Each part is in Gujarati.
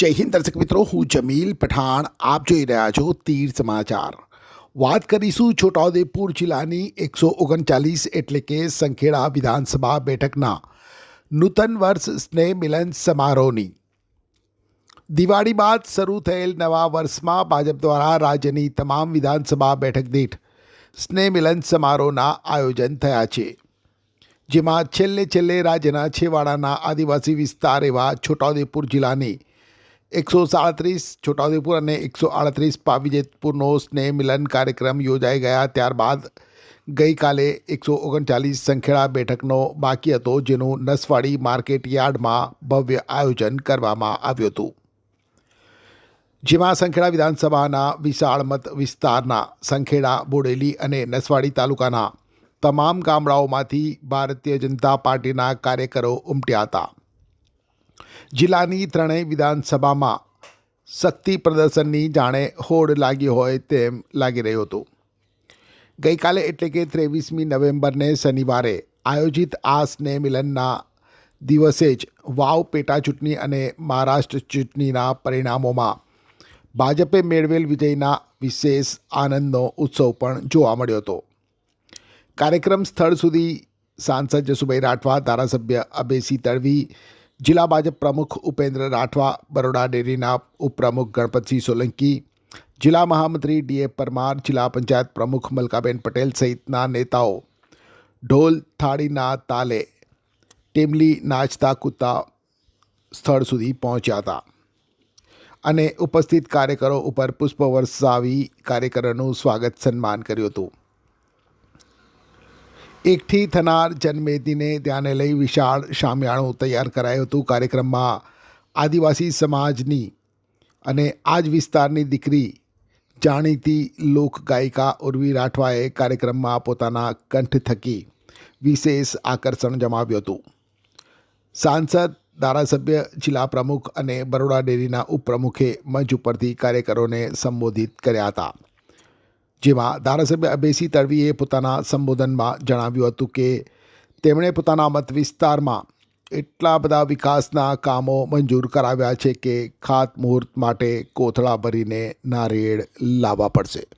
જય હિન્દ દર્શક મિત્રો, હું જમીલ પઠાણ. આપ જોઈ રહ્યા છો તીર સમાચાર. વાત કરીશું છોટાઉદેપુર જિલ્લાની 139 એટલે કે સંખેડા વિધાનસભા બેઠકના નૂતન વર્ષ સ્નેહ મિલન સમારોહની. દિવાળી બાદ શરૂ થયેલ નવા વર્ષમાં ભાજપ દ્વારા રાજ્યની તમામ વિધાનસભા બેઠક દીઠ સ્નેહ મિલન સમારોહના આયોજન થયા છે, જેમાં છેલ્લે રાજ્યના છેવાડાના આદિવાસી વિસ્તાર એવા છોટાઉદેપુર જિલ્લાની 137 છોટાઉદેપુર અને 138 પાવીજેતપુરનો સ્નેહ મિલન કાર્યક્રમ યોજાઈ ગયા. ત્યારબાદ ગઈકાલે 139 સંખેડા બેઠકનો બાકી હતો, જેનું નસવાડી માર્કેટ યાર્ડમાં ભવ્ય આયોજન કરવામાં આવ્યું હતું, જેમાં સંખેડા વિધાનસભાના વિશાળ મત વિસ્તારના સંખેડા, બોડેલી અને નસવાડી તાલુકાના તમામ ગામડાઓમાંથી ભારતીય જનતા પાર્ટીના કાર્યકરો ઉમટ્યા હતા. જિલ્લાની ત્રણેય વિધાનસભામાં શક્તિ પ્રદર્શનની જાણે હોડ લાગી હોય તેમ લાગી રહ્યું હતું. ગઈકાલે એટલે કે 23મી નવેમ્બરને શનિવારે આયોજિત આ સ્નેહ મિલનના દિવસે જ વાવ પેટા ચૂંટણી અને મહારાષ્ટ્ર ચૂંટણીના પરિણામોમાં ભાજપે મેળવેલ વિજયના વિશેષ આનંદનો ઉત્સવ પણ જોવા મળ્યો હતો. કાર્યક્રમ સ્થળ સુધી સાંસદ જસુભાઈ રાઠવા, ધારાસભ્ય અભયસિંહ તડવી, જિલ્લા ભાજપ પ્રમુખ ઉપેન્દ્ર રાઠવા, બરોડા ડેરીના ઉપપ્રમુખ ગણપતસિંહ સોલંકી, જિલ્લા મહામંત્રી ડીએ પરમાર, જિલ્લા પંચાયત પ્રમુખ મલકાબેન પટેલ સહિતના નેતાઓ ઢોલ થાળીના તાલે ટીમલી નાચતા કૂદતા સ્થળ સુધી પહોંચ્યા હતા અને ઉપસ્થિત કાર્યકરો ઉપર પુષ્પ વરસાવી કાર્યકરોનું સ્વાગત સન્માન કર્યું હતું. એકઠી થનાર જનમેદનીને ધ્યાને લઈ વિશાળ શામિયાણું તૈયાર કરાયું હતું. કાર્યક્રમમાં આદિવાસી સમાજની અને આ જ વિસ્તારની દીકરી જાણીતી લોકગાયિકા ઉર્વી રાઠવાએ કાર્યક્રમમાં પોતાના કંઠ થકી વિશેષ આકર્ષણ જમાવ્યું હતું. સાંસદ, ધારાસભ્ય, જિલ્લા પ્રમુખ અને બરોડા ડેરીના ઉપપ્રમુખે મંચ ઉપરથી કાર્યકરોને સંબોધિત કર્યા હતા, જેમાં ધારાસભ્ય અભયસિંહ તડવીએ પોતાના સંબોધનમાં જણાવ્યું હતું કે તેમણે પોતાના મત વિસ્તારમાં એટલા બધા વિકાસના કામો મંજૂર કરાવ્યા છે કે ખાતમુહૂર્ત માટે કોથળા ભરીને નારિયેળ લાવવા પડશે.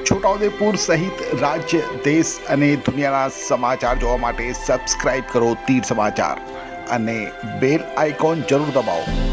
છોટાઉદેપુર સહિત રાજ્ય, દેશ અને દુનિયાના સમાચાર જોવા માટે સબસ્ક્રાઇબ કરો તીર સમાચાર અને બેલ આઇકોન જરૂર દબાવો.